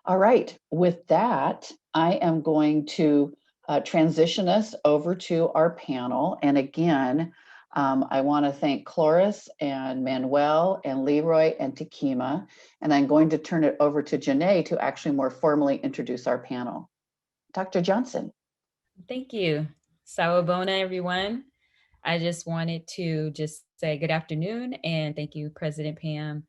All right, with that, I am going to transition us over to our panel. And again, I want to thank Cloris and Manuel and Leroy and Takima. And I'm going to turn it over to Janae to actually more formally introduce our panel. Dr. Johnson. Thank you. Sawabona, everyone. I just wanted to just say good afternoon and thank you, President Pam.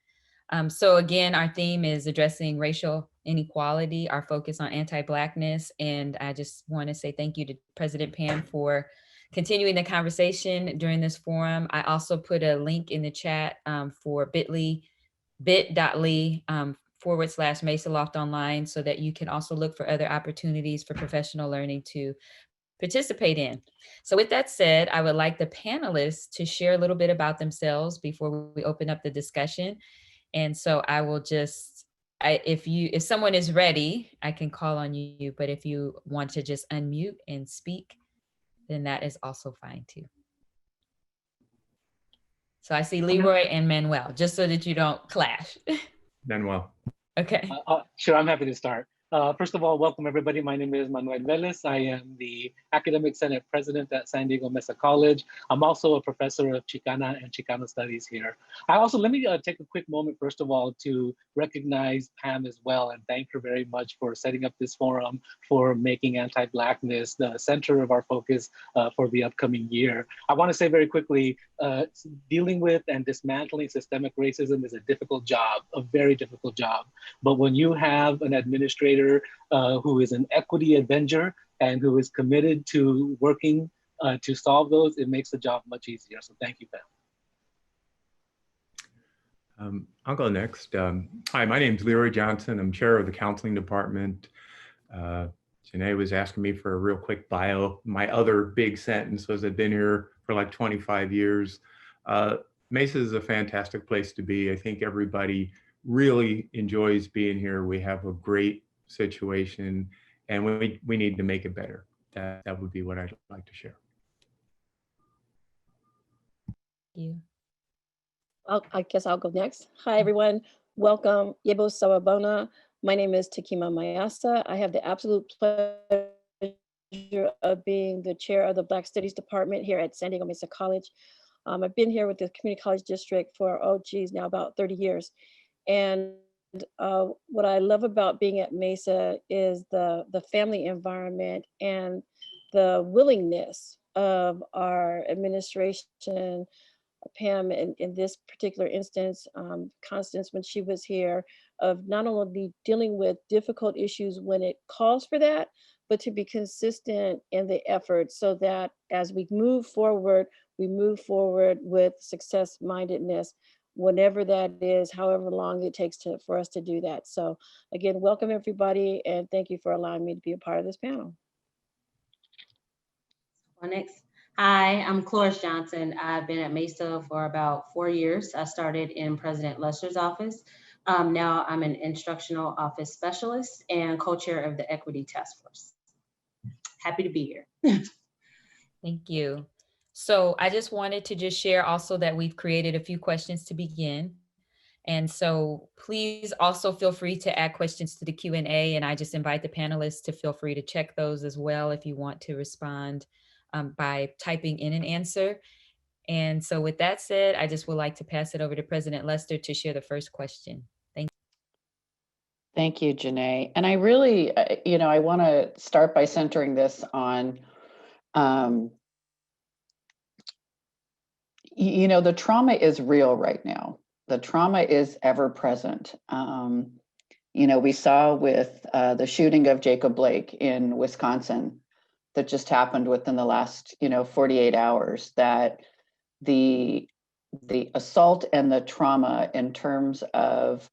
So again, our theme is addressing racial inequality, our focus on anti-Blackness. And I just want to say thank you to President Pam for continuing the conversation during this forum. I also put a link in the chat for bit.ly / Mesa Loft Online so that you can also look for other opportunities for professional learning to participate in. So with that said, I would like the panelists to share a little bit about themselves before we open up the discussion. And so I will just, if someone is ready, I can call on you, but if you want to just unmute and speak, then that is also fine too. So I see Leroy and Manuel, just so that you don't clash. Manuel. Okay. Sure, I'm happy to start. First of all, welcome everybody. My name is Manuel Velez. I am the Academic Senate President at San Diego Mesa College. I'm also a professor of Chicana and Chicano Studies here. Let me take a quick moment, first of all, to recognize Pam as well and thank her very much for setting up this forum, for making anti-Blackness the center of our focus for the upcoming year. I want to say very quickly, dealing with and dismantling systemic racism is a difficult job, a very difficult job. But when you have an administrator who is an equity avenger and who is committed to working to solve those, it makes the job much easier. So thank you, Pam. I'll go next. Hi, my name is Leroy Johnson. I'm chair of the counseling department. Janae was asking me for a real quick bio. My other big sentence was I've been here for like 25 years. Mesa is a fantastic place to be. I think everybody really enjoys being here. We have a great situation and we need to make it better. That would be what I'd like to share. Thank you. I guess I'll go next. Hi, everyone. Welcome. Yebo Sawabona. My name is Takima Mayasa. I have the absolute pleasure of being the chair of the Black Studies Department here at San Diego Mesa College. I've been here with the Community College District for, now about 30 years. And what I love about being at Mesa is the family environment and the willingness of our administration, Pam, in this particular instance, Constance, when she was here, of not only dealing with difficult issues when it calls for that, but to be consistent in the effort so that as we move forward with success-mindedness, whatever that is, however long it takes for us to do that. So again, welcome everybody, and thank you for allowing me to be a part of this panel. Next. Hi, I'm Cloris Johnson. I've been at Mesa for about 4 years. I started in President Lester's office. Now I'm an instructional office specialist and co-chair of the Equity Task Force. Happy to be here. Thank you. So I just wanted to just share also that we've created a few questions to begin. And so please also feel free to add questions to the Q&A, and I just invite the panelists to feel free to check those as well if you want to respond by typing in an answer. And so with that said, I just would like to pass it over to President Lester to share the first question. Thank you. Thank you, Janae. And I really, I want to start by centering this on, the trauma is real right now. The trauma is ever present. We saw with the shooting of Jacob Blake in Wisconsin that just happened within the last, 48 hours, that the assault and the trauma in terms of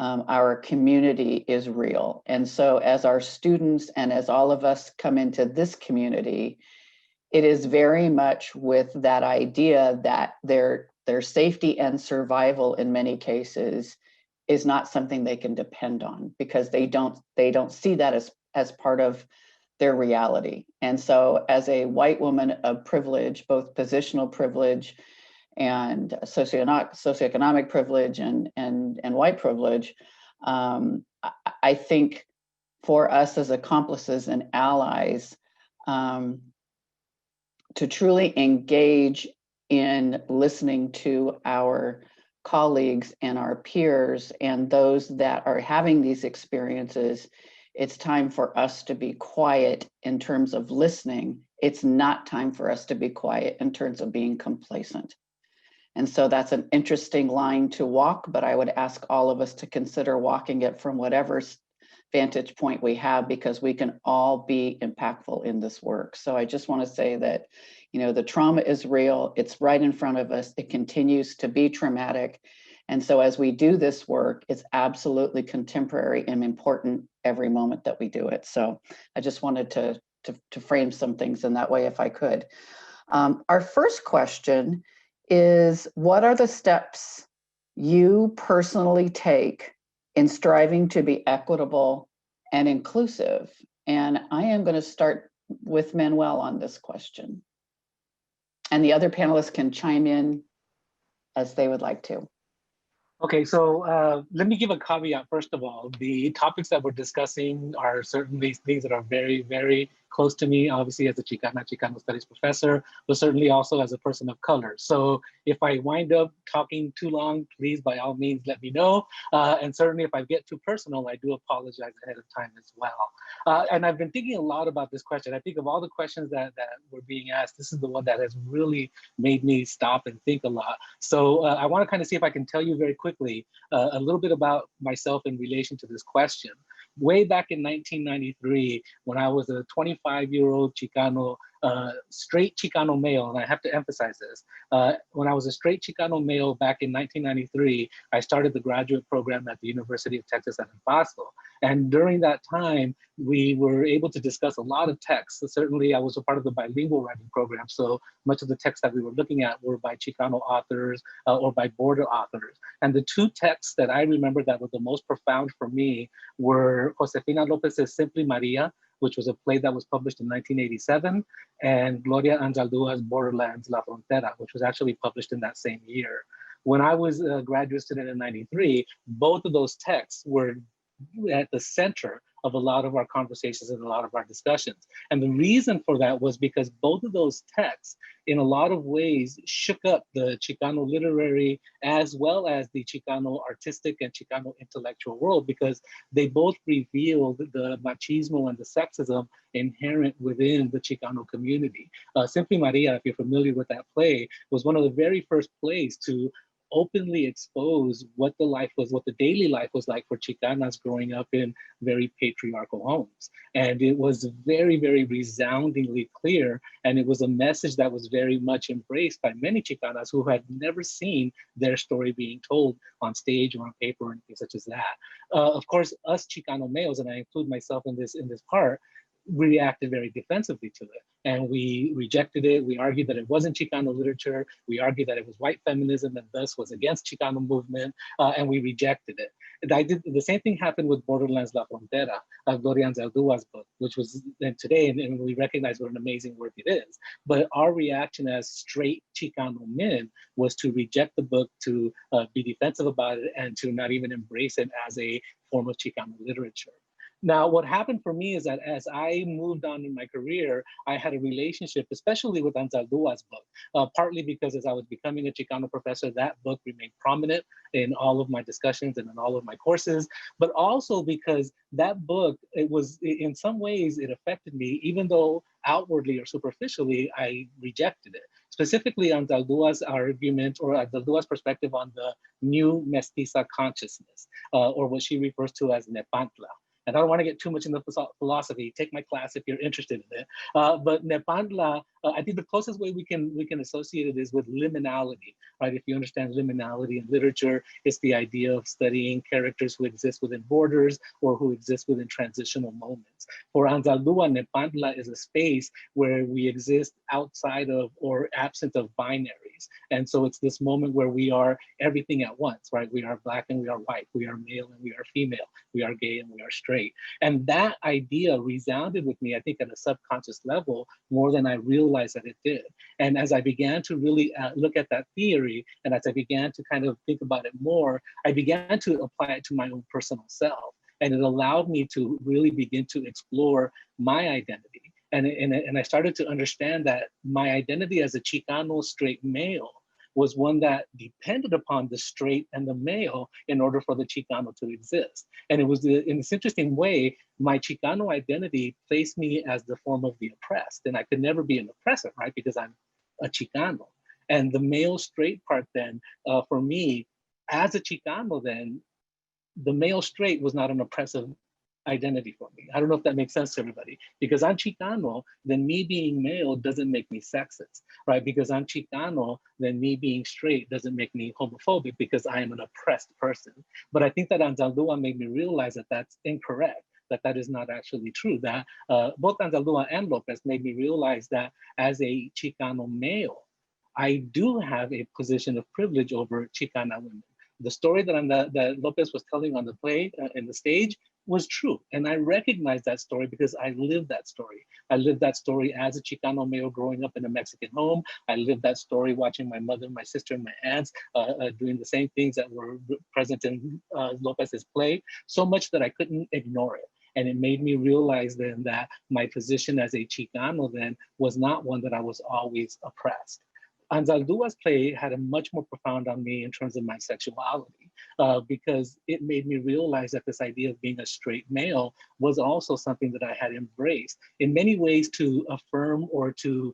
our community is real. And so as our students and as all of us come into this community, it is very much with that idea that their safety and survival in many cases is not something they can depend on, because they don't see that as part of their reality. And so as a white woman of privilege, both positional privilege and socioeconomic privilege and white privilege, I think for us as accomplices and allies, to truly engage in listening to our colleagues and our peers and those that are having these experiences, it's time for us to be quiet in terms of listening. It's not time for us to be quiet in terms of being complacent. And so that's an interesting line to walk, but I would ask all of us to consider walking it from whatever vantage point we have, because we can all be impactful in this work. So I just want to say that, the trauma is real. It's right in front of us. It continues to be traumatic. And so as we do this work, it's absolutely contemporary and important every moment that we do it. So I just wanted to frame some things in that way, if I could. Our first question is, what are the steps you personally take in striving to be equitable and inclusive? And I am going to start with Manuel on this question. And the other panelists can chime in as they would like to. Okay, so let me give a caveat. First of all, the topics that we're discussing are certainly things that are very, very close to me, obviously as a Chicano studies professor, but certainly also as a person of color. So if I wind up talking too long, please, by all means, let me know. And certainly if I get too personal, I do apologize ahead of time as well. And I've been thinking a lot about this question. I think of all the questions that were being asked, this is the one that has really made me stop and think a lot. So I want to kind of see if I can tell you very quickly a little bit about myself in relation to this question. Way back in 1993, when I was a 25-year-old Chicano, straight Chicano male, and I have to emphasize this, when I was a straight Chicano male back in 1993, I started the graduate program at the University of Texas at El Paso. And during that time, we were able to discuss a lot of texts. So certainly, I was a part of the bilingual writing program, so much of the texts that we were looking at were by Chicano authors or by border authors. And the two texts that I remember that were the most profound for me were Josefina Lopez's Simply Maria, which was a play that was published in 1987, and Gloria Anzaldua's Borderlands, La Frontera, which was actually published in that same year. When I was a graduate student in 93, both of those texts were at the center of a lot of our conversations and a lot of our discussions. And the reason for that was because both of those texts, in a lot of ways, shook up the Chicano literary as well as the Chicano artistic and Chicano intellectual world, because they both revealed the machismo and the sexism inherent within the Chicano community. Simply Maria, if you're familiar with that play, was one of the very first plays to openly expose what the life was, what the daily life was like for Chicanas growing up in very patriarchal homes. And it was very, very resoundingly clear. And it was a message that was very much embraced by many Chicanas who had never seen their story being told on stage or on paper or anything such as that. Of course, us Chicano males, and I include myself in this part, reacted very defensively to it. And we rejected it. We argued that it wasn't Chicano literature. We argued that it was white feminism and thus was against Chicano movement, and we rejected it. And the same thing happened with Borderlands, La Frontera, Gloria Anzaldua's book, which was today, and we recognize what an amazing work it is. But our reaction as straight Chicano men was to reject the book, to be defensive about it, and to not even embrace it as a form of Chicano literature. Now, what happened for me is that as I moved on in my career, I had a relationship, especially with Anzaldua's book, partly because as I was becoming a Chicano professor, that book remained prominent in all of my discussions and in all of my courses, but also because that book, in some ways, it affected me, even though outwardly or superficially, I rejected it. Specifically, Anzaldua's argument or Anzaldua's perspective on the new mestiza consciousness, or what she refers to as Nepantla. And I don't want to get too much into philosophy. Take my class if you're interested in it. But Nepantla, I think the closest way we can associate it is with liminality, right? If you understand liminality in literature, it's the idea of studying characters who exist within borders or who exist within transitional moments. For Anzaldúa, Nepantla is a space where we exist outside of or absent of binaries. And so it's this moment where we are everything at once, right? We are Black and we are white. We are male and we are female. We are gay and we are straight. And that idea resounded with me, I think, at a subconscious level more than I realized that it did. And as I began to really look at that theory, and as I began to kind of think about it more, I began to apply it to my own personal self. And it allowed me to really begin to explore my identity. And I started to understand that my identity as a Chicano straight male was one that depended upon the straight and the male in order for the Chicano to exist. And it was in this interesting way, my Chicano identity placed me as the form of the oppressed. And I could never be an oppressor, right? Because I'm a Chicano. And the male straight part then, for me, as a Chicano then, the male straight was not an oppressive identity for me. I don't know if that makes sense to everybody. Because I'm Chicano, then me being male doesn't make me sexist, right? Because I'm Chicano, then me being straight doesn't make me homophobic because I am an oppressed person. But I think that Anzaldúa made me realize that that's incorrect, that that is not actually true. That both Anzaldúa and Lopez made me realize that as a Chicano male, I do have a position of privilege over Chicana women. The story that Lopez was telling on the play, in the stage, was true. And I recognize that story because I lived that story. I lived that story as a Chicano male growing up in a Mexican home. I lived that story watching my mother, my sister, and my aunts doing the same things that were present in Lopez's play, so much that I couldn't ignore it. And it made me realize then that my position as a Chicano then was not one that I was always oppressed. Anzaldúa's play had a much more profound on me in terms of my sexuality, because it made me realize that this idea of being a straight male was also something that I had embraced in many ways to affirm or to,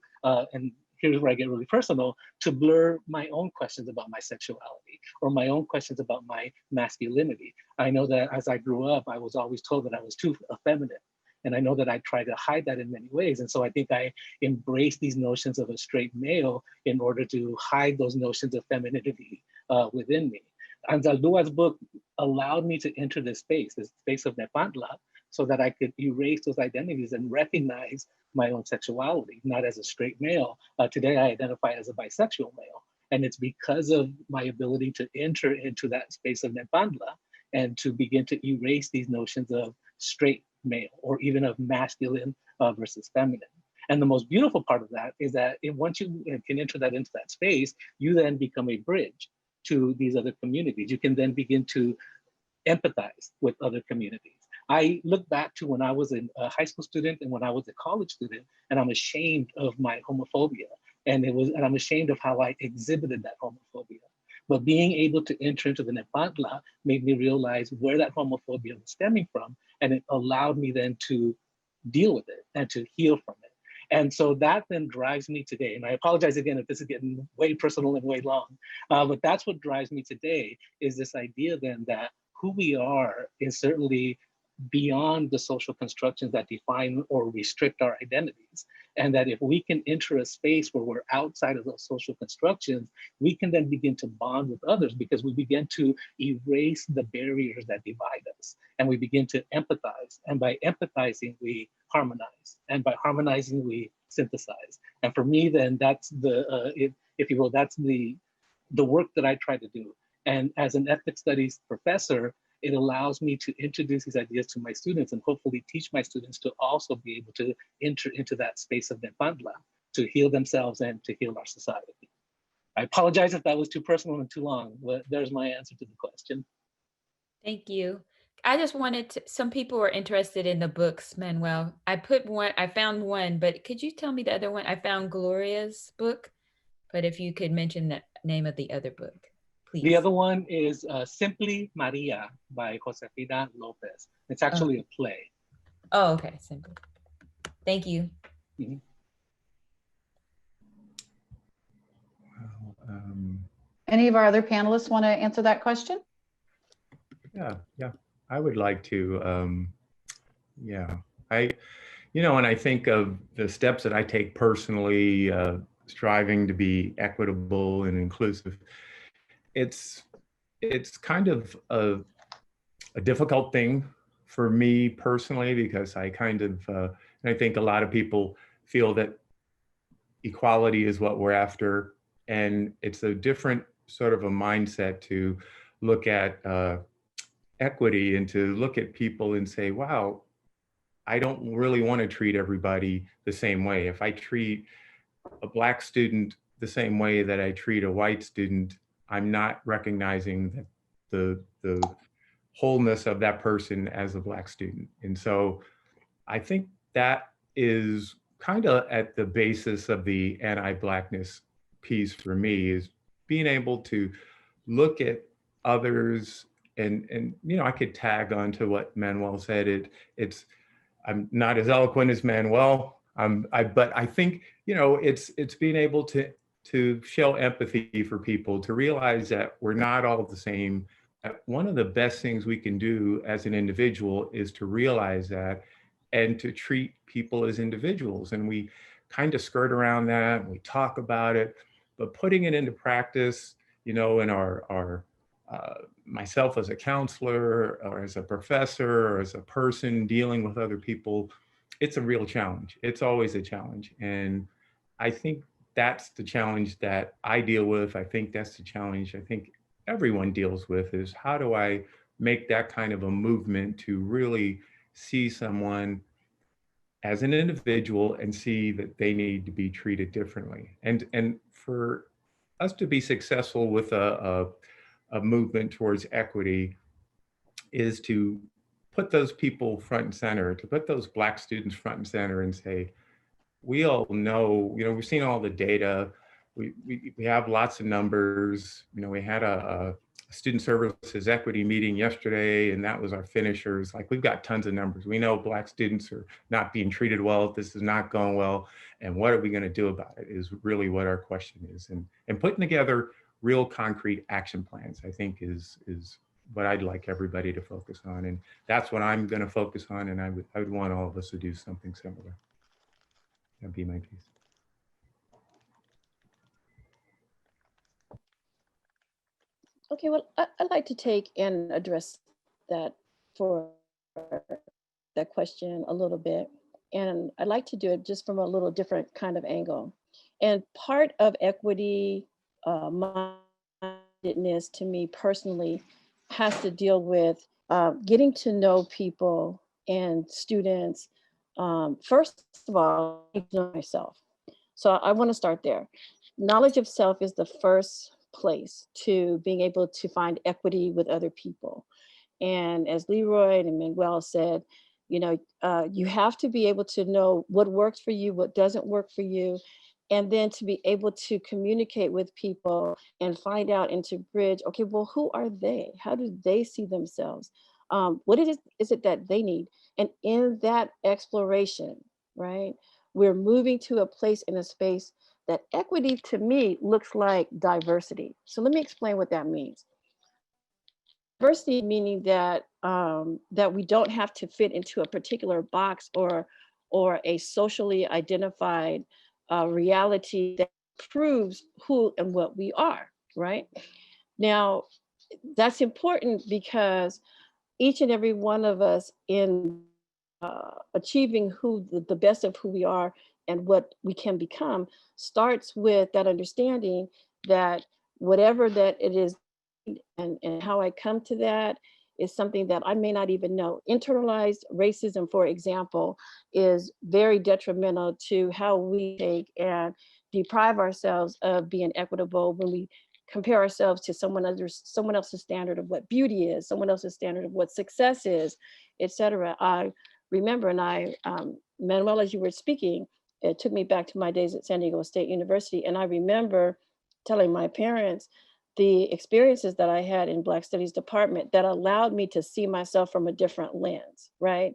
and here's where I get really personal, to blur my own questions about my sexuality or my own questions about my masculinity. I know that as I grew up, I was always told that I was too effeminate. And I know that I try to hide that in many ways. And so I think I embrace these notions of a straight male in order to hide those notions of femininity within me. Anzaldúa's book allowed me to enter this space of Nepantla, so that I could erase those identities and recognize my own sexuality, not as a straight male. Today I identify as a bisexual male. And it's because of my ability to enter into that space of Nepantla and to begin to erase these notions of straight male or even of masculine versus feminine. And the most beautiful part of that is that once you can enter that into that space, you then become a bridge to these other communities. You can then begin to empathize with other communities. I look back to when I was a high school student and when I was a college student, and I'm ashamed of my homophobia. And I'm ashamed of how I exhibited that homophobia. But being able to enter into the Nepantla made me realize where that homophobia was stemming from. And it allowed me then to deal with it and to heal from it. And so that then drives me today. And I apologize again if this is getting way personal and way long, but that's what drives me today, is this idea then that who we are is certainly beyond the social constructions that define or restrict our identities. And that if we can enter a space where we're outside of those social constructions, we can then begin to bond with others because we begin to erase the barriers that divide us. And we begin to empathize. And by empathizing, we harmonize. And by harmonizing, we synthesize. And for me, then that's if you will, that's the work that I try to do. And as an ethnic studies professor, it allows me to introduce these ideas to my students and hopefully teach my students to also be able to enter into that space of Nepantla to heal themselves and to heal our society. I apologize if that was too personal and too long, but there's my answer to the question. Thank you. I just wanted to, some people were interested in the books, Manuel. I found one, but could you tell me the other one? I found Gloria's book, but if you could mention the name of the other book. Please. The other one is Simply Maria by Josefina Lopez. It's actually a play. Oh, okay. Simply. Thank you. Mm-hmm. Any of our other panelists want to answer that question? Yeah, I would like to. When I think of the steps that I take personally, striving to be equitable and inclusive, it's kind of a difficult thing for me personally, because I kind of, and I think a lot of people feel that equality is what we're after. And it's a different sort of a mindset to look at equity and to look at people and say, wow, I don't really want to treat everybody the same way. If I treat a Black student the same way that I treat a white student, I'm not recognizing that the wholeness of that person as a Black student. And so I think that is kind of at the basis of the anti-Blackness piece for me, is being able to look at others. And you know, I could tag on to what Manuel said. It's I'm not as eloquent as Manuel, but I think, you know, it's being able to show empathy for people, to realize that we're not all the same. One of the best things we can do as an individual is to realize that and to treat people as individuals. And we kind of skirt around that, and we talk about it, but putting it into practice, you know, in our myself as a counselor or as a professor or as a person dealing with other people, it's a real challenge. It's always a challenge. And I think that's the challenge that I deal with. I think that's the challenge I think everyone deals with, is how do I make that kind of a movement to really see someone as an individual and see that they need to be treated differently. And for us to be successful with a movement towards equity is to put those people front and center, to put those Black students front and center and say, we all know, you know, we've seen all the data, we have lots of numbers. You know, we had a student services equity meeting yesterday, and that was our finishers. Like, we've got tons of numbers. We know Black students are not being treated well, this is not going well, and what are we going to do about it is really what our question is. And putting together real concrete action plans, I think is what I'd like everybody to focus on. And that's what I'm going to focus on, and I would want all of us to do something similar. That'd be my piece. Okay, well, I'd like to take and address that for that question a little bit. And I'd like to do it just from a little different kind of angle. And part of equity mindedness to me personally has to deal with getting to know people and students. First of all, I know myself. So I want to start there. Knowledge of self is the first place to being able to find equity with other people. And as Leroy and Manuel said, you know, you have to be able to know what works for you, what doesn't work for you, and then to be able to communicate with people and find out and to bridge, okay, well, who are they? How do they see themselves? What is it that they need? And in that exploration, right, we're moving to a place in a space that equity to me looks like diversity. So let me explain what that means. Diversity meaning that that we don't have to fit into a particular box or a socially identified reality that proves who and what we are, right? Now, that's important because each and every one of us in achieving who the best of who we are and what we can become starts with that understanding that whatever that it is and how I come to that is something that I may not even know. Internalized racism, for example, is very detrimental to how we take and deprive ourselves of being equitable when we compare ourselves to someone else's standard of what beauty is, someone else's standard of what success is, etc. I remember, and Manuel, as you were speaking, it took me back to my days at San Diego State University. And I remember telling my parents the experiences that I had in Black Studies department that allowed me to see myself from a different lens, right?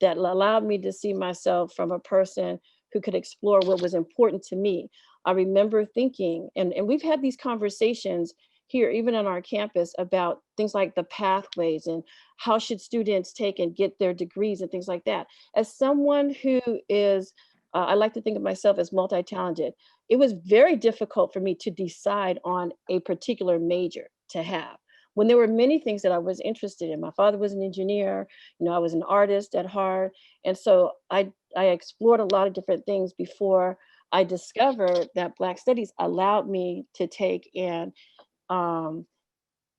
That allowed me to see myself from a person who could explore what was important to me. I remember thinking, and we've had these conversations here, even on our campus, about things like the pathways and how should students take and get their degrees and things like that. As someone who is, I like to think of myself as multi-talented, it was very difficult for me to decide on a particular major to have when there were many things that I was interested in. My father was an engineer, you know, I was an artist at heart. And so I explored a lot of different things before I discovered that Black Studies allowed me to take and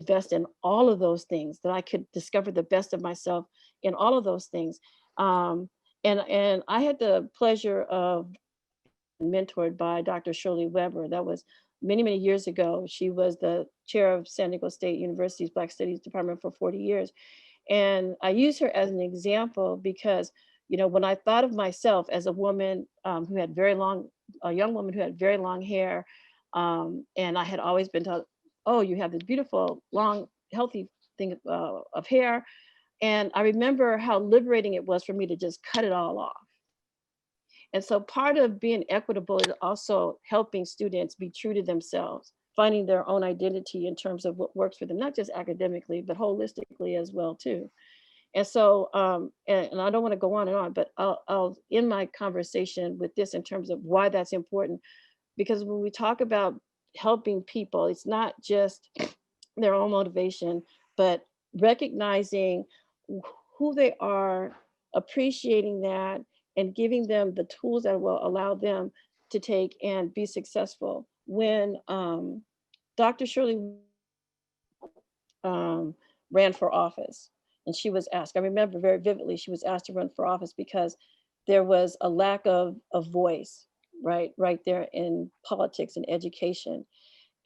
invest in all of those things, that I could discover the best of myself in all of those things. And I had the pleasure of mentored by Dr. Shirley Weber. That was many, many years ago. She was the chair of San Diego State University's Black Studies Department for 40 years. And I use her as an example because, you know, when I thought of myself as a woman who had a young woman who had very long hair, and I had always been told, oh, you have this beautiful, long, healthy thing of hair. And I remember how liberating it was for me to just cut it all off. And so part of being equitable is also helping students be true to themselves, finding their own identity in terms of what works for them, not just academically, but holistically as well too. And so, and I don't want to go on and on, but I'll end my conversation with this in terms of why that's important. Because when we talk about helping people, it's not just their own motivation, but recognizing who they are, appreciating that, and giving them the tools that will allow them to take and be successful. When Dr. Shirley ran for office, and she was asked, I remember very vividly, she was asked to run for office because there was a lack of voice, right there in politics and education.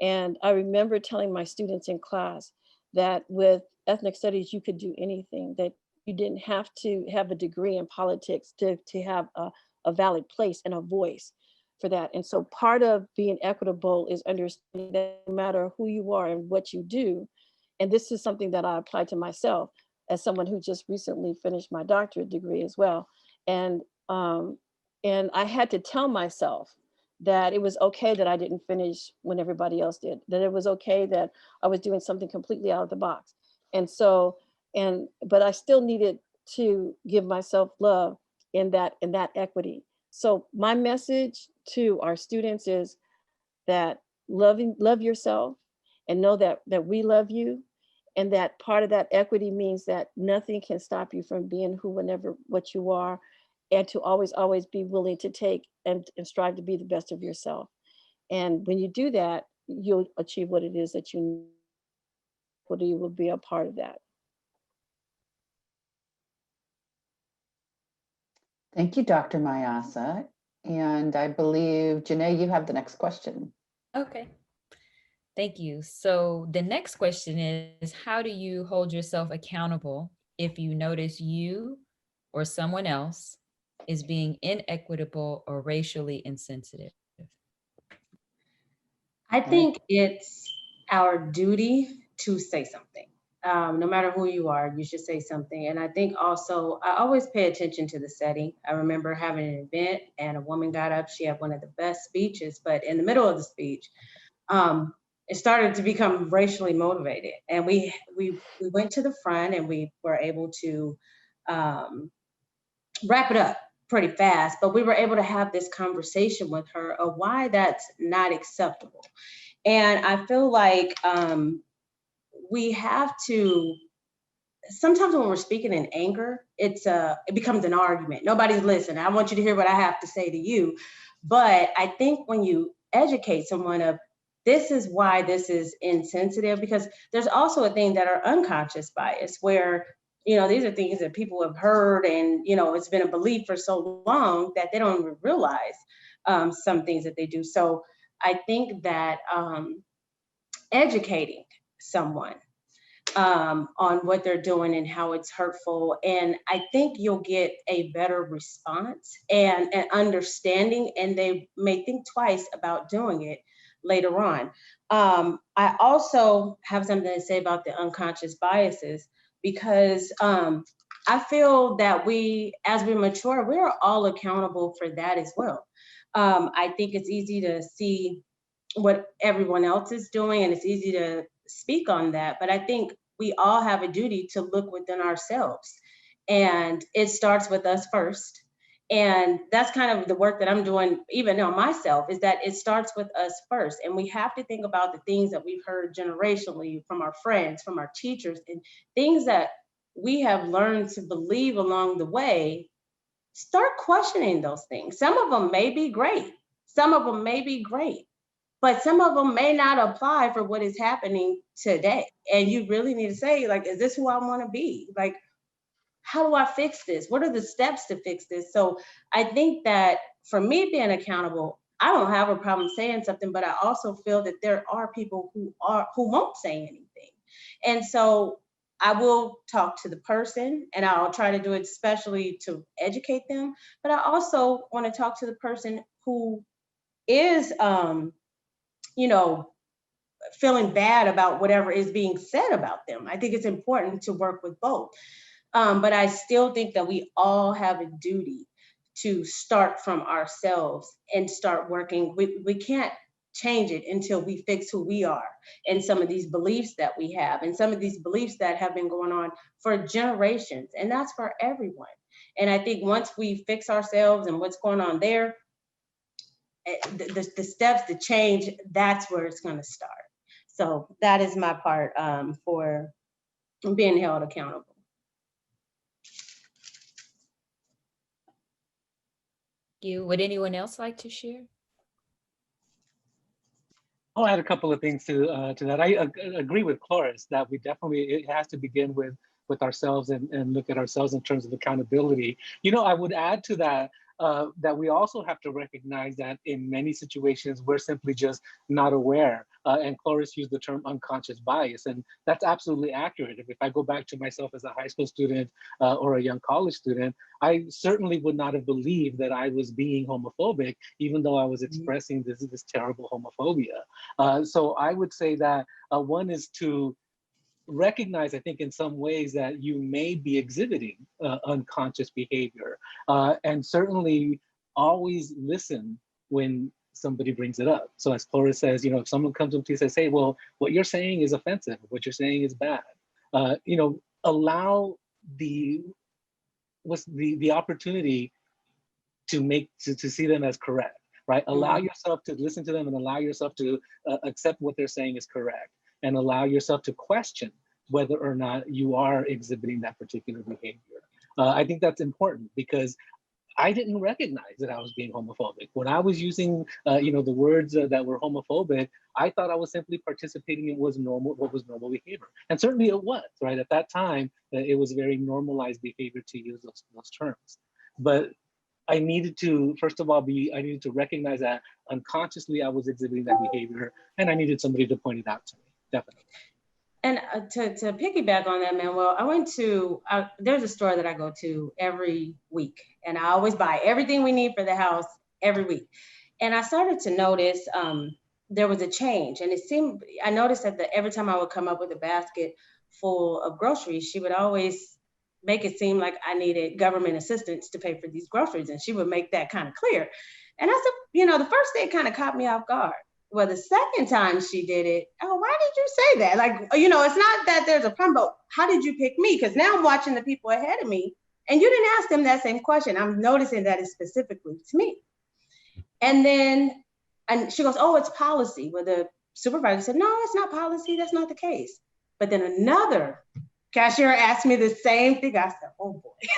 And I remember telling my students in class that with ethnic studies, you could do anything, that you didn't have to have a degree in politics to have a valid place and a voice for that. And so part of being equitable is understanding that no matter who you are and what you do, and this is something that I applied to myself as someone who just recently finished my doctorate degree as well. And I had to tell myself that it was okay that I didn't finish when everybody else did, that it was okay that I was doing something completely out of the box. And so, but I still needed to give myself love in that equity. So my message to our students is that love yourself and know that we love you. And that part of that equity means that nothing can stop you from being what you are, and to always be willing to take and strive to be the best of yourself. And when you do that, you'll achieve what it is that you will be a part of that. Thank you, Dr. Mayasa. And I believe, Janae, you have the next question. Okay. Thank you. So the next question is, how do you hold yourself accountable if you notice you or someone else is being inequitable or racially insensitive? I think it's our duty to say something. No matter who you are, you should say something. And I think also, I always pay attention to the setting. I remember having an event and a woman got up, she had one of the best speeches, but in the middle of the speech, it started to become racially motivated. And we went to the front and we were able to wrap it up pretty fast, but we were able to have this conversation with her of why that's not acceptable. And I feel like we have to, sometimes when we're speaking in anger, it becomes an argument. Nobody's listening. I want you to hear what I have to say to you. But I think when you educate someone of, this is why this is insensitive, because there's also a thing that are unconscious bias where, you know, these are things that people have heard and, you know, it's been a belief for so long that they don't even realize some things that they do. So I think that educating someone on what they're doing and how it's hurtful, and I think you'll get a better response and an understanding, and they may think twice about doing it later on. I also have something to say about the unconscious biases, because I feel that as we mature, we're all accountable for that as well. I think it's easy to see what everyone else is doing, and it's easy to speak on that, but I think we all have a duty to look within ourselves, and it starts with us first. And that's kind of the work that I'm doing even on myself, is that it starts with us first. And we have to think about the things that we've heard generationally from our friends, from our teachers, and things that we have learned to believe along the way. Start questioning those things. Some of them may be great. Some of them may be great. But some of them may not apply for what is happening today. And you really need to say, like, is this who I want to be? Like, how do I fix this? What are the steps to fix this? So I think that for me, being accountable, I don't have a problem saying something, but I also feel that there are people who won't say anything. And so I will talk to the person, and I'll try to do it especially to educate them. But I also want to talk to the person who is, you know, feeling bad about whatever is being said about them. I think it's important to work with both. But I still think that we all have a duty to start from ourselves and start working. We can't change it until we fix who we are and some of these beliefs that we have and some of these beliefs that have been going on for generations. And that's for everyone. And I think once we fix ourselves and what's going on there, the steps to change, that's where it's going to start. So that is my part for being held accountable. Would anyone else like to share? I'll add a couple of things to that. I agree with Cloris that we definitely, it has to begin with ourselves and look at ourselves in terms of accountability. You know, I would add to that that we also have to recognize that in many situations, we're simply just not aware. And Cloris used the term unconscious bias, and that's absolutely accurate. If I go back to myself as a high school student or a young college student, I certainly would not have believed that I was being homophobic, even though I was expressing this terrible homophobia. So I would say that one is to recognize, I think, in some ways that you may be exhibiting unconscious behavior, and certainly always listen when somebody brings it up. So as Cloris says, you know, if someone comes up to you and says, hey, well, what you're saying is offensive, what you're saying is bad, you know, allow the opportunity to see them as correct, right? Allow yourself to listen to them and allow yourself to accept what they're saying is correct, and allow yourself to question whether or not you are exhibiting that particular behavior. I think that's important because I didn't recognize that I was being homophobic. When I was using, you know, the words that were homophobic, I thought I was simply participating in what was normal behavior. And certainly it was, right? At that time, it was very normalized behavior to use those terms. But I needed to, first of all, I needed to recognize that unconsciously I was exhibiting that behavior, and I needed somebody to point it out to me, definitely. And to piggyback on that, Manuel, I went to, there's a store that I go to every week, and I always buy everything we need for the house every week. And I started to notice there was a change, and I noticed that every time I would come up with a basket full of groceries, she would always make it seem like I needed government assistance to pay for these groceries, and she would make that kind of clear. And I said, you know, the first day it kind of caught me off guard. Well, the second time she did it, oh, why did you say that? Like, you know, it's not that there's a problem, but how did you pick me? Because now I'm watching the people ahead of me, and you didn't ask them that same question. I'm noticing that it's specifically to me. And then, and she goes, oh, it's policy. Well, the supervisor said, no, it's not policy. That's not the case. But then another cashier asked me the same thing. I said, oh boy,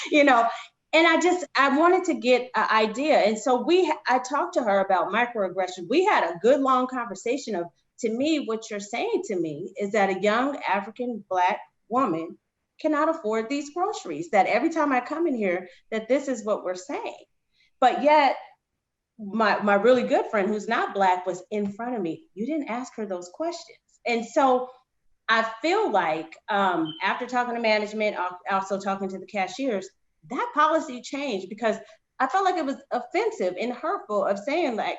you know. And I wanted to get an idea. And so I talked to her about microaggression. We had a good long conversation of, to me, what you're saying to me is that a young African Black woman cannot afford these groceries, that every time I come in here, that this is what we're saying. But yet, my really good friend who's not Black was in front of me. You didn't ask her those questions. And so I feel like after talking to management, also talking to the cashiers, that policy changed because I felt like it was offensive and hurtful of saying like,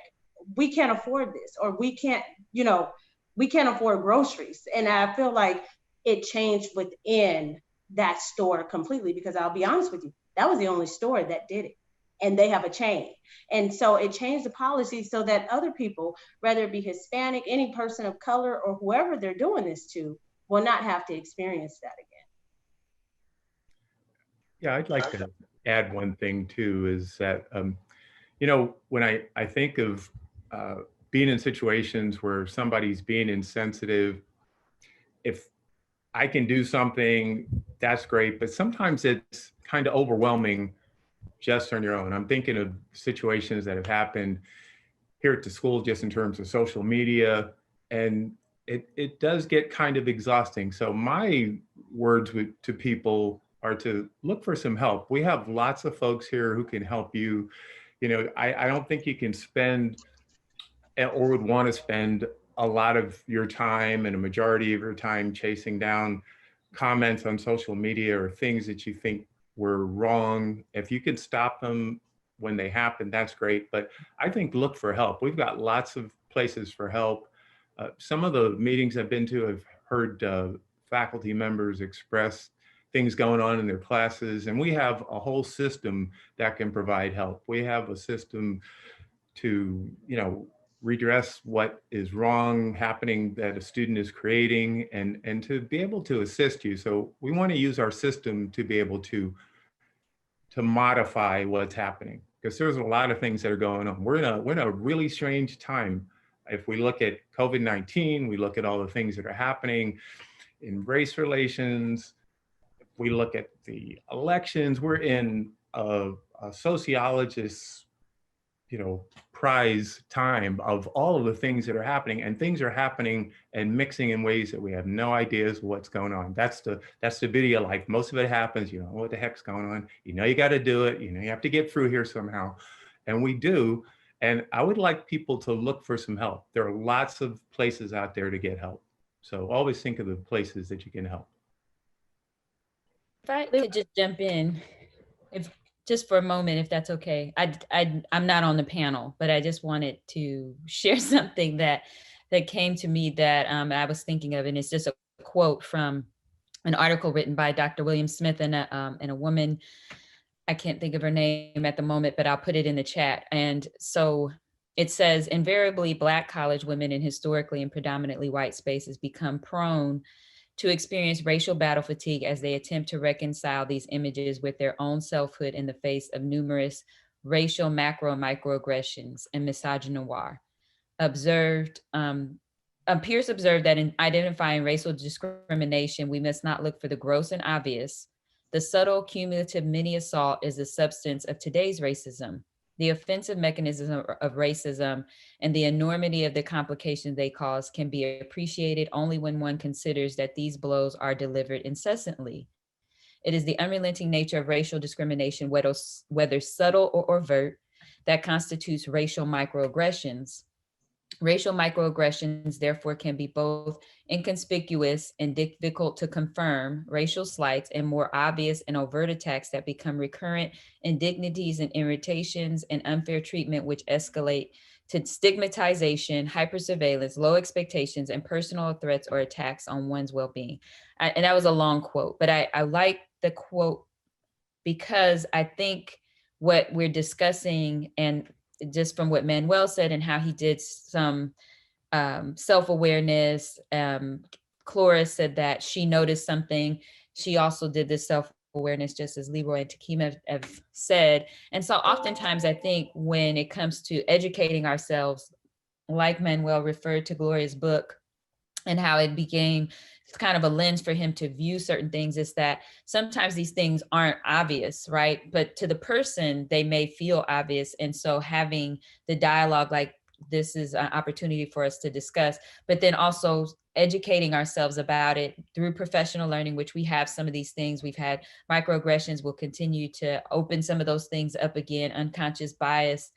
we can't afford this, or we can't, you know, we can't afford groceries. And I feel like it changed within that store completely, because I'll be honest with you, that was the only store that did it. And they have a chain. And so it changed the policy so that other people, whether it be Hispanic, any person of color, or whoever they're doing this to, will not have to experience that again. Yeah, I'd like to add one thing too, is that, you know, when I think of being in situations where somebody's being insensitive, if I can do something, that's great. But sometimes it's kind of overwhelming just on your own. I'm thinking of situations that have happened here at the school, just in terms of social media, and it does get kind of exhausting. So my words to people are to look for some help. We have lots of folks here who can help you, I don't think you can spend or would want to spend a lot of your time and a majority of your time chasing down comments on social media or things that you think were wrong. If you can stop them when they happen, that's great. But I think look for help. We've got lots of places for help. Some of the meetings I've been to have heard faculty members express things going on in their classes, and we have a whole system that can provide help. We have a system to, redress what is wrong happening that a student is creating, and to be able to assist you. So we want to use our system to be able to modify what's happening, because there's a lot of things that are going on. We're in a really strange time. If we look at COVID-19, we look at all the things that are happening in race relations, if we look at the elections, we're in a sociologist's prize time of all of the things that are happening, and things are happening and mixing in ways that we have no ideas what's going on. That's the beauty of life. Most of it happens, you know what the heck's going on. You got to do it. You have to get through here somehow. And we do. And I would like people to look for some help. There are lots of places out there to get help. So always think of the places that you can help. If I could just jump in, just for a moment, if that's okay. I'm not on the panel, but I just wanted to share something that came to me that I was thinking of, and it's just a quote from an article written by Dr. William Smith and a woman. I can't think of her name at the moment, but I'll put it in the chat. And so it says, invariably, Black college women in historically and predominantly white spaces become prone to experience racial battle fatigue as they attempt to reconcile these images with their own selfhood in the face of numerous racial macro and microaggressions and misogynoir. Pierce observed that in identifying racial discrimination, we must not look for the gross and obvious. The subtle, cumulative mini assault is the substance of today's racism. The offensive mechanism of racism and the enormity of the complications they cause can be appreciated only when one considers that these blows are delivered incessantly. It is the unrelenting nature of racial discrimination, whether subtle or overt, that constitutes racial microaggressions. Racial microaggressions, therefore, can be both inconspicuous and difficult to confirm racial slights, and more obvious and overt attacks that become recurrent indignities and irritations and unfair treatment, which escalate to stigmatization, hypersurveillance, low expectations, and personal threats or attacks on one's well-being. And that was a long quote, but I like the quote because I think what we're discussing, and just from what Manuel said and how he did some self-awareness. Cloris said that she noticed something. She also did this self-awareness, just as Leroy and Takima have said. And so oftentimes I think when it comes to educating ourselves, like Manuel referred to Gloria's book and how it became kind of a lens for him to view certain things, is that sometimes these things aren't obvious, right? But to the person, they may feel obvious. And so having the dialogue like this is an opportunity for us to discuss, but then also educating ourselves about it through professional learning, which we have some of these things. We've had microaggressions. We'll continue to open some of those things up again, unconscious bias,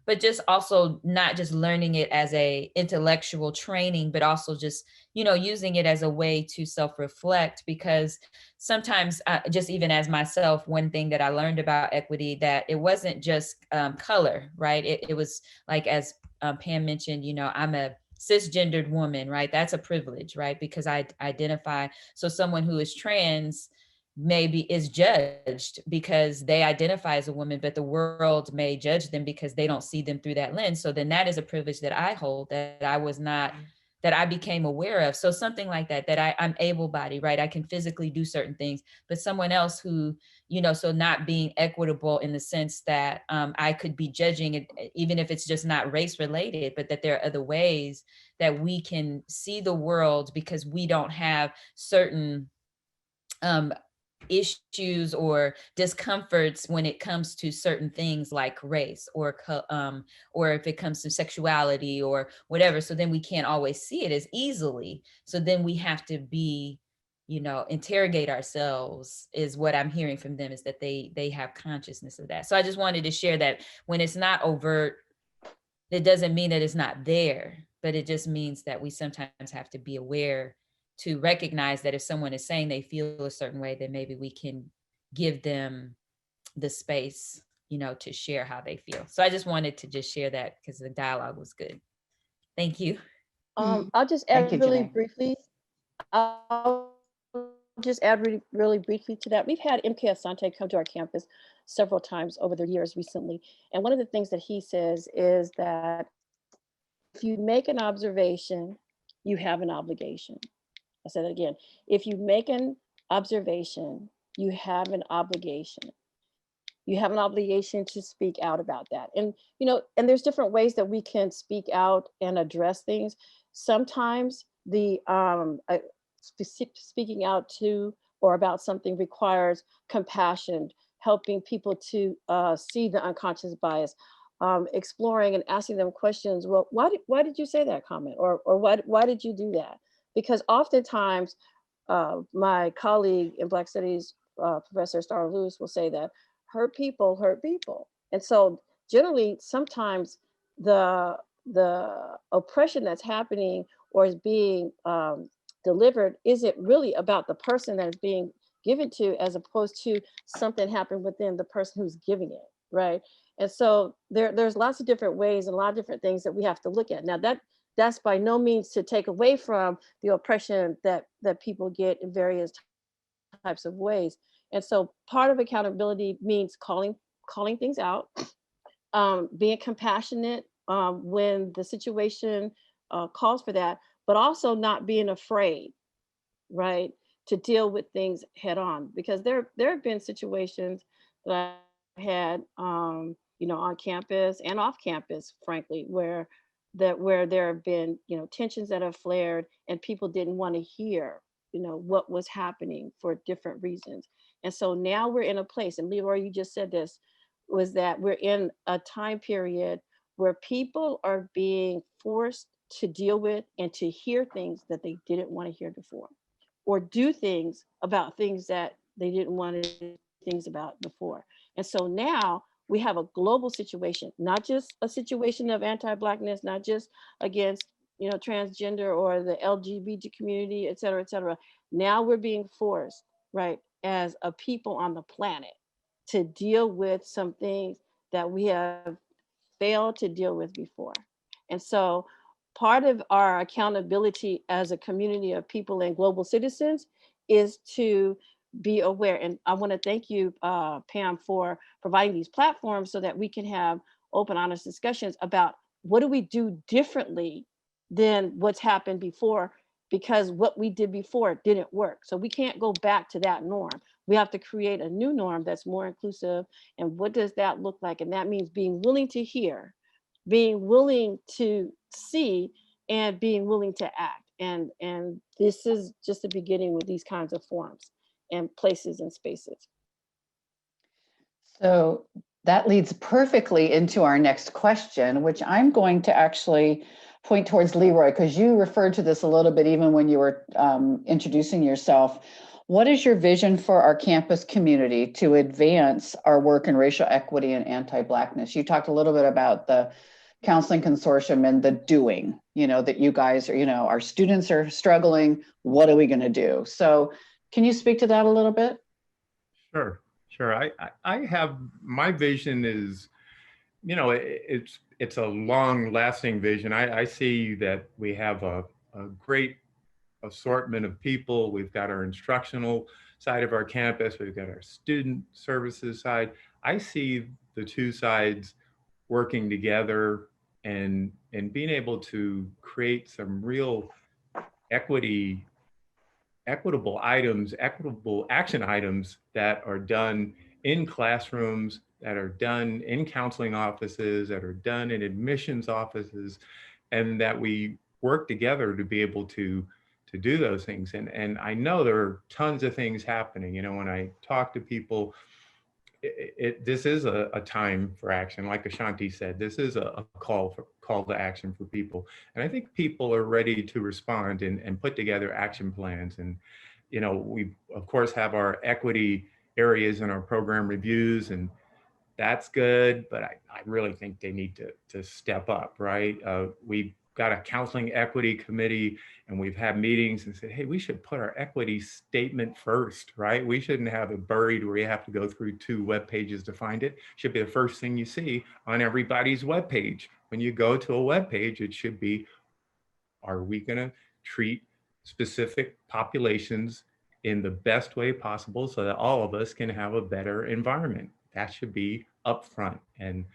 but just also not just learning it as a intellectual training, but also just, using it as a way to self-reflect, because sometimes just even as myself, one thing that I learned about equity, that it wasn't just color, right? It was like, as Pam mentioned, I'm a cisgendered woman, right? That's a privilege, right? Because I identify, so someone who is trans maybe is judged because they identify as a woman, but the world may judge them because they don't see them through that lens. So then that is a privilege that I hold, that I was not, that I became aware of. So something like that I'm able-bodied, right? I can physically do certain things, but someone else who, so not being equitable in the sense that I could be judging it, even if it's just not race related, but that there are other ways that we can see the world because we don't have certain issues or discomforts when it comes to certain things like race or if it comes to sexuality or whatever. So then we can't always see it as easily. So then we have to be interrogate ourselves is what I'm hearing from them, is that they have consciousness of that. So I just wanted to share that when it's not overt, it doesn't mean that it's not there, but it just means that we sometimes have to be aware to recognize that if someone is saying they feel a certain way, then maybe we can give them the space, to share how they feel. So I just wanted to just share that because the dialogue was good. Thank you. I'll just Thank add you, really Janae. briefly. I'll just add really briefly to that. We've had MK Asante come to our campus several times over the years recently. And one of the things that he says is that if you make an observation, you have an obligation. I said it again. If you make an observation, you have an obligation. You have an obligation to speak out about that. And, and there's different ways that we can speak out and address things. Sometimes the speaking out to or about something requires compassion, helping people to see the unconscious bias, exploring and asking them questions. Well, why did you say that comment? Or why did you do that? Because oftentimes my colleague in Black Studies, Professor Star Lewis, will say that hurt people hurt people. And so generally, sometimes the oppression that's happening or is being delivered isn't really about the person that is being given to, as opposed to something happened within the person who's giving it, right? And so there's lots of different ways and a lot of different things that we have to look at. Now that's by no means to take away from the oppression that people get in various types of ways. And so part of accountability means calling things out, being compassionate when the situation calls for that, but also not being afraid, right, to deal with things head on. Because there have been situations that I had, on campus and off campus, frankly, where there have been, tensions that have flared and people didn't want to hear, what was happening for different reasons. And so now we're in a place, and Leroy, you just said this, was that we're in a time period where people are being forced to deal with and to hear things that they didn't want to hear before, or do things about things that they didn't want to do things about before. And so now we have a global situation, not just a situation of anti-Blackness, not just against transgender or the LGBT community, et cetera, et cetera. Now we're being forced, right, as a people on the planet to deal with some things that we have failed to deal with before. And so part of our accountability as a community of people and global citizens is to be aware. And I want to thank you, Pam, for providing these platforms so that we can have open, honest discussions about what do we do differently than what's happened before, because what we did before didn't work. So we can't go back to that norm. We have to create a new norm that's more inclusive. And what does that look like? And that means being willing to hear, being willing to see, and being willing to act. And this is just the beginning with these kinds of forums and places and spaces. So that leads perfectly into our next question, which I'm going to actually point towards Leroy, because you referred to this a little bit even when you were introducing yourself. What is your vision for our campus community to advance our work in racial equity and anti-Blackness? You talked a little bit about the counseling consortium and the doing, that you guys are, our students are struggling. What are we going to do? So can you speak to that a little bit? Sure. I have, my vision is, it's a long lasting vision. I see that we have a great assortment of people. We've got our instructional side of our campus. We've got our student services side. I see the two sides working together and being able to create some real equitable action items that are done in classrooms, that are done in counseling offices, that are done in admissions offices, and that we work together to be able to do those things. And I know there are tons of things happening. When I talk to people, this is a time for action. Like Ashanti said, this is a call to action for people. And I think people are ready to respond and put together action plans. And you know, we of course have our equity areas in our program reviews, and that's good, but I really think they need to step up, right? We've got a counseling equity committee, and we've had meetings and said, hey, we should put our equity statement first, right? We shouldn't have it buried where you have to go through 2 web pages to find it. It should be the first thing you see on everybody's web page. When you go to a web page, it should be, are we gonna treat specific populations in the best way possible so that all of us can have a better environment? That should be upfront. And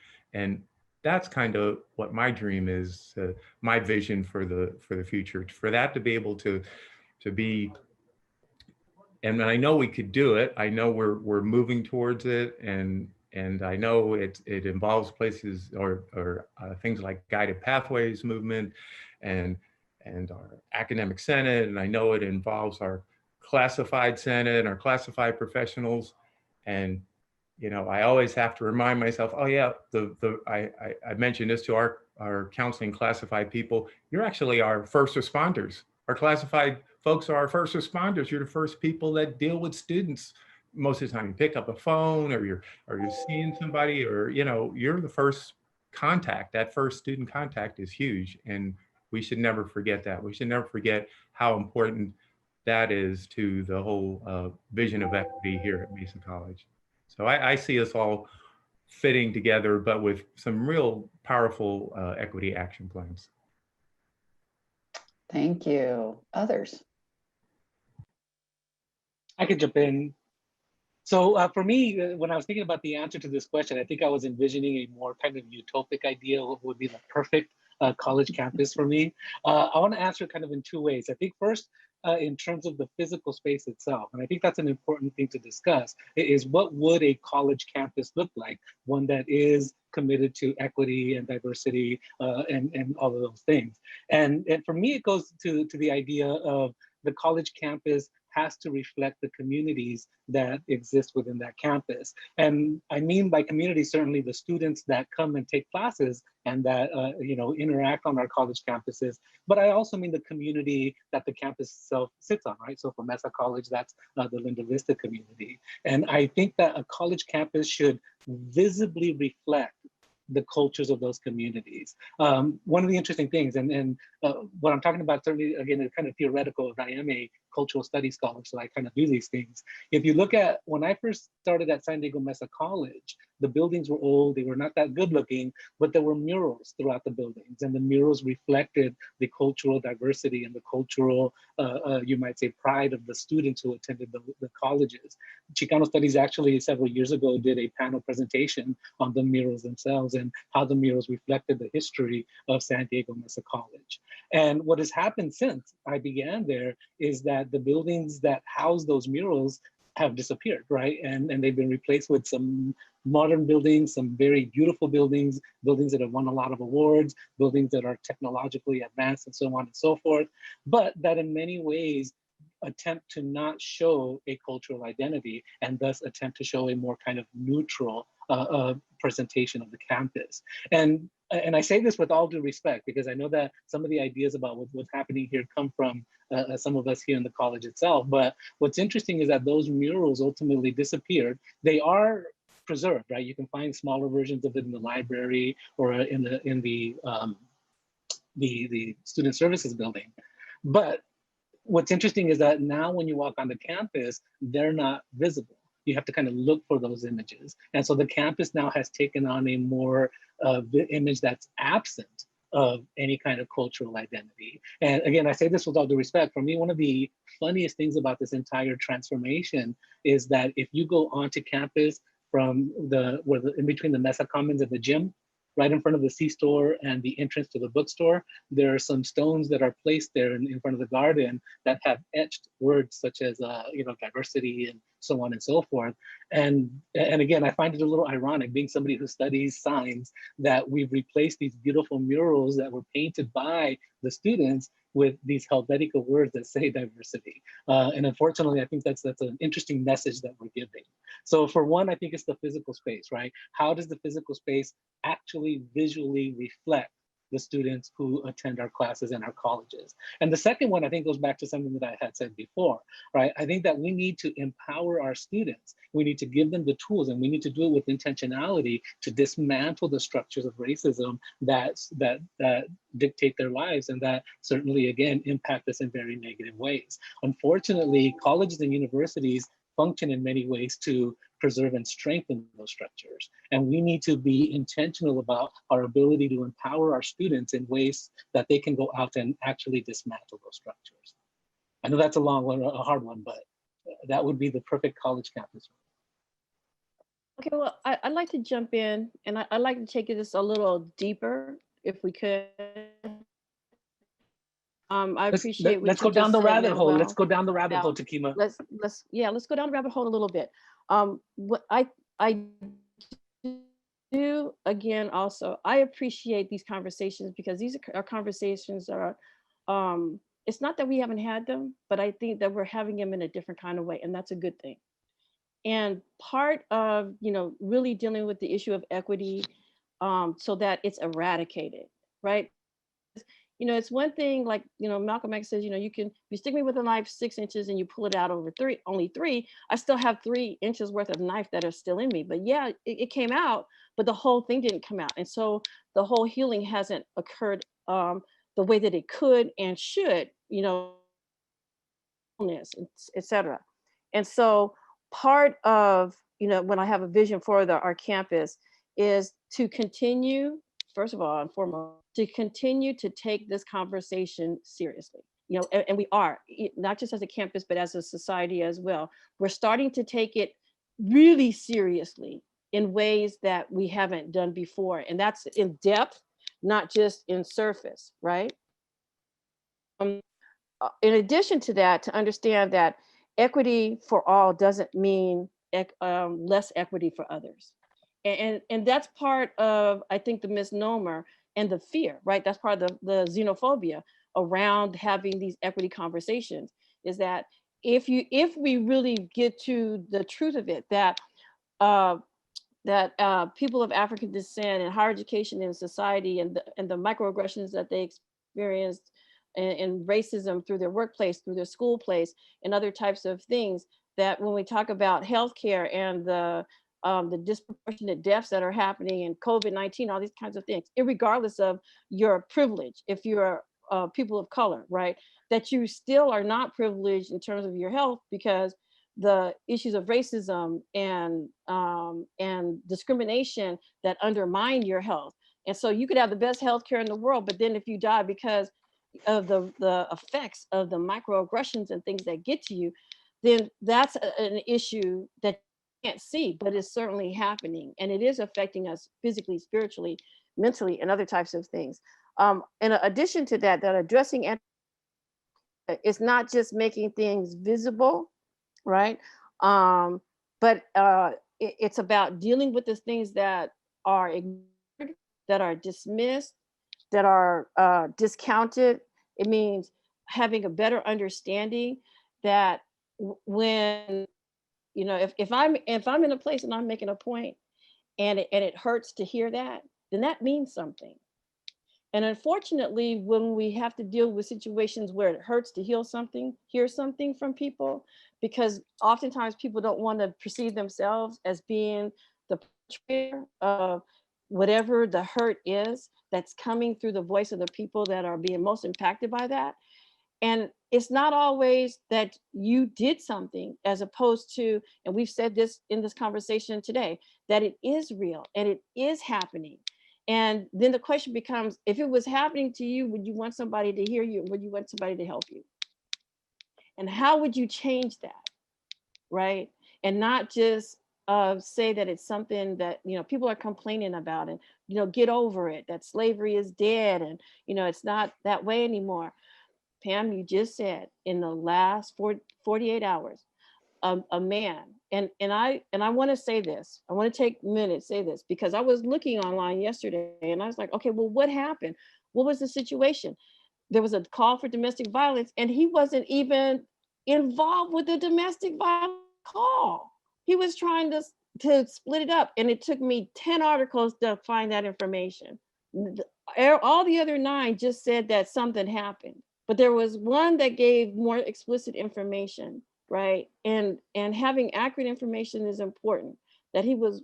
that's kind of what my dream is, my vision for the future, for that to be able to be. And I know we could do it. I know we're moving towards it, and I know it involves places or things like guided pathways movement, and our academic senate, and I know it involves our classified senate and our classified professionals. And you know, I always have to remind myself, oh yeah, I mentioned this to our counseling classified people. You're actually our first responders. Our classified folks are our first responders. You're the first people that deal with students. Most of the time you pick up a phone, or you're seeing somebody, or you know, you're the first contact. That first student contact is huge, and we should never forget that. We should never forget how important that is to the whole vision of equity here at Mason College. So I see us all fitting together, but with some real powerful equity action plans. Thank you. Others? I could jump in. So for me, when I was thinking about the answer to this question, I think I was envisioning a more kind of utopic idea of what would be the perfect college campus for me. I want to answer it kind of in 2 ways. I think first, in terms of the physical space itself, and I think that's an important thing to discuss, is what would a college campus look like? One that is committed to equity and diversity and all of those things. And for me, it goes to the idea of the college campus has to reflect the communities that exist within that campus. And I mean by community, certainly the students that come and take classes and that you know, interact on our college campuses, but I also mean the community that the campus itself sits on, right? So for Mesa College, that's the Linda Vista community. And I think that a college campus should visibly reflect the cultures of those communities. One of the interesting things, and what I'm talking about certainly, again, is kind of theoretical, I am a cultural studies scholar, so I kind of do these things. If you look at, when I first started at San Diego Mesa College, the buildings were old, they were not that good looking, but there were murals throughout the buildings, and the murals reflected the cultural diversity and the cultural, you might say, pride of the students who attended the colleges. Chicano Studies actually several years ago did a panel presentation on the murals themselves and how the murals reflected the history of San Diego Mesa College. And what has happened since I began there is that the buildings that house those murals have disappeared, right? And they've been replaced with some modern buildings, some very beautiful buildings, buildings that have won a lot of awards, buildings that are technologically advanced and so on and so forth, but that in many ways attempt to not show a cultural identity and thus attempt to show a more kind of neutral presentation of the campus. And I say this with all due respect, because I know that some of the ideas about what's happening here come from some of us here in the college itself. But what's interesting is that those murals ultimately disappeared. They are preserved, right? You can find smaller versions of it in the library or in the student services building. But what's interesting is that now when you walk on the campus, they're not visible. You have to kind of look for those images. And so the campus now has taken on a more image that's absent of any kind of cultural identity. And again, I say this with all due respect. For me, one of the funniest things about this entire transformation is that if you go onto campus from in between the Mesa Commons and the gym, right in front of the C-store and the entrance to the bookstore, there are some stones that are placed there in front of the garden that have etched words such as, you know, diversity and so on and so forth. And again, I find it a little ironic, being somebody who studies signs, that we've replaced these beautiful murals that were painted by the students with these Helvetica words that say diversity. And unfortunately, I think that's an interesting message that we're giving. So for one, I think it's the physical space, right? How does the physical space actually visually reflect the students who attend our classes in our colleges. And the second one, I think, goes back to something that I had said before, right? I think that we need to empower our students. We need to give them the tools, and we need to do it with intentionality to dismantle the structures of racism that dictate their lives and that certainly, again, impact us in very negative ways. Unfortunately, colleges and universities function in many ways to preserve and strengthen those structures. And we need to be intentional about our ability to empower our students in ways that they can go out and actually dismantle those structures. I know that's a long one, a hard one, but that would be the perfect college campus. Okay, well, I'd like to jump in, and I'd like to take this a little deeper, if we could. I appreciate what Let's go you down just the said, rabbit hole. Let's Manuel, go down the rabbit hole, about Takima. let's go down the rabbit hole a little bit. What I do, again, also, I appreciate these conversations, because these are conversations that are, it's not that we haven't had them, but I think that we're having them in a different kind of way, and that's a good thing. And part of, really dealing with the issue of equity, so that it's eradicated, right? It's one thing, like, Malcolm X says, you stick me with a knife 6 inches and you pull it out over only 3, I still have 3 inches worth of knife that are still in me. But yeah, it came out, but the whole thing didn't come out. And so the whole healing hasn't occurred the way that it could and should, et cetera. And so part of, when I have a vision for our campus, is to continue, first of all and foremost, to continue to take this conversation seriously. And we are, not just as a campus, but as a society as well. We're starting to take it really seriously in ways that we haven't done before. And that's in depth, not just in surface, right? In addition to that, to understand that equity for all doesn't mean less equity for others. And that's part of, I think, the misnomer and the fear, right? That's part of the xenophobia around having these equity conversations, is that if we really get to the truth of it, that people of African descent and higher education in society, and the microaggressions that they experienced, and racism through their workplace, through their school place, and other types of things, that when we talk about healthcare and the disproportionate deaths that are happening, and COVID-19, all these kinds of things, regardless of your privilege, if you're people of color, right, that you still are not privileged in terms of your health, because the issues of racism and discrimination that undermine your health. And so you could have the best healthcare in the world, but then if you die because of the effects of the microaggressions and things that get to you, then that's an issue that you can't see, but it's certainly happening, and it is affecting us physically, spiritually, mentally, and other types of things. In addition to that, addressing it's not just making things visible, right? But it's about dealing with the things that are ignored, that are dismissed, that are discounted. It means having a better understanding that when, if I'm in a place and I'm making a point, and it hurts to hear that, then that means something. And unfortunately, when we have to deal with situations where it hurts to hear something from people, because oftentimes people don't want to perceive themselves as being the perpetrator of whatever the hurt is that's coming through the voice of the people that are being most impacted by that. And it's not always that you did something, as opposed to, and we've said this in this conversation today, that it is real and it is happening. And then the question becomes, if it was happening to you, would you want somebody to hear you? Would you want somebody to help you? And how would you change that, right? And not just say that it's something that, people are complaining about, and, get over it, that slavery is dead, and, it's not that way anymore. Pam, you just said in the last 48 hours, a man, and I want to say this, I want to take a minute to say this, because I was looking online yesterday and I was like, okay, well, what happened? What was the situation? There was a call for domestic violence, and he wasn't even involved with the domestic violence call. He was trying to split it up, and it took me 10 articles to find that information. All the other 9 just said that something happened, but there was one that gave more explicit information, right? And having accurate information is important. That he was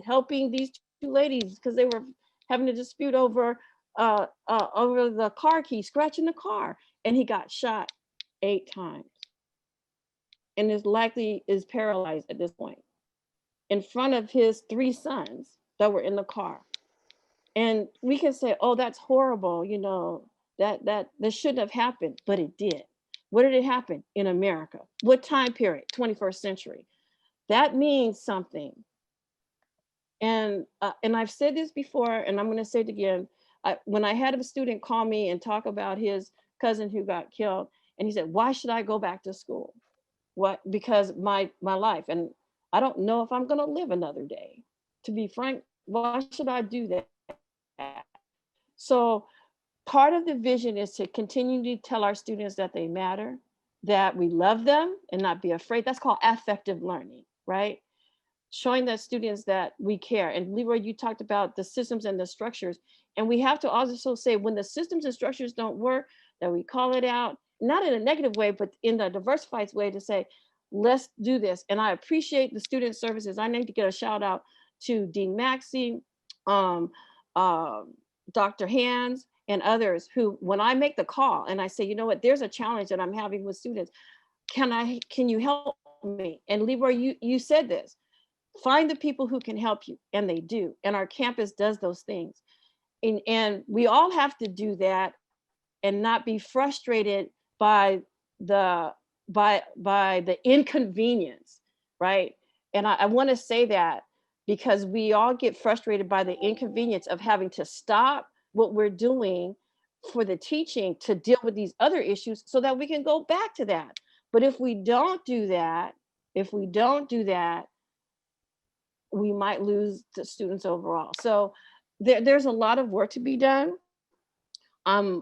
helping these 2 ladies because they were having a dispute over the car key, scratching the car, and he got shot 8 times, and is likely is paralyzed at this point in front of his 3 sons that were in the car. And we can say, oh, that's horrible, you know, that this shouldn't have happened, but it did. Where did it happen? In America. What time period? 21st century. That means something. And I've said this before, and I'm going to say it again. When I had a student call me and talk about his cousin who got killed, and he said, why should I go back to school? What? Because my life, and I don't know if I'm going to live another day. To be frank, why should I do that? So part of the vision is to continue to tell our students that they matter, that we love them and not be afraid. That's called affective learning, right? Showing the students that we care. And Leroy, you talked about the systems and the structures. And we have to also say when the systems and structures don't work, that we call it out, not in a negative way, but in a diversified way to say, let's do this. And I appreciate the student services. I need to get a shout out to Dean Maxey, Dr. Hands, and others who, when I make the call and I say, you know what, there's a challenge that I'm having with students. Can you help me? And Leroy, you said this. Find the people who can help you, and they do. And our campus does those things. And we all have to do that and not be frustrated by the inconvenience, right? And I want to say that because we all get frustrated by the inconvenience of having to stop what we're doing for the teaching to deal with these other issues so that we can go back to that. But if we don't do that, we might lose the students overall. So there's a lot of work to be done. I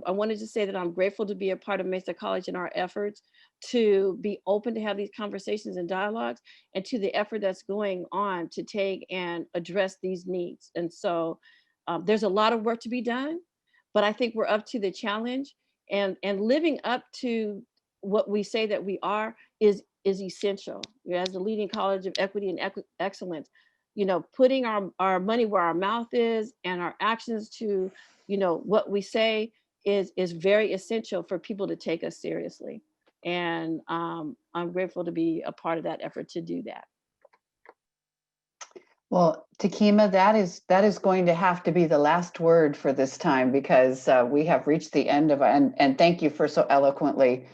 wanted to say that I'm grateful to be a part of Mesa College in our efforts to be open to have these conversations and dialogues, and to the effort that's going on to take and address these needs. And so there's a lot of work to be done, but I think we're up to the challenge, and living up to what we say that we are is essential. As the leading college of equity and excellence, you know, putting our money where our mouth is and our actions to, you know, what we say is very essential for people to take us seriously. And I'm grateful to be a part of that effort to do that. Well, Takima, that is going to have to be the last word for this time, because we have reached the end of, and thank you for so eloquently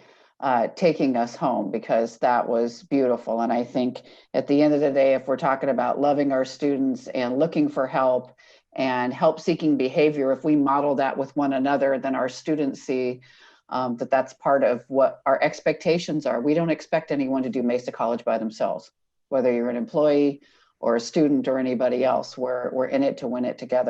taking us home, because that was beautiful. And I think at the end of the day, if we're talking about loving our students and looking for help and help-seeking behavior, if we model that with one another, then our students see that that's part of what our expectations are. We don't expect anyone to do Mesa College by themselves, whether you're an employee or a student or anybody else. We're in it to win it together.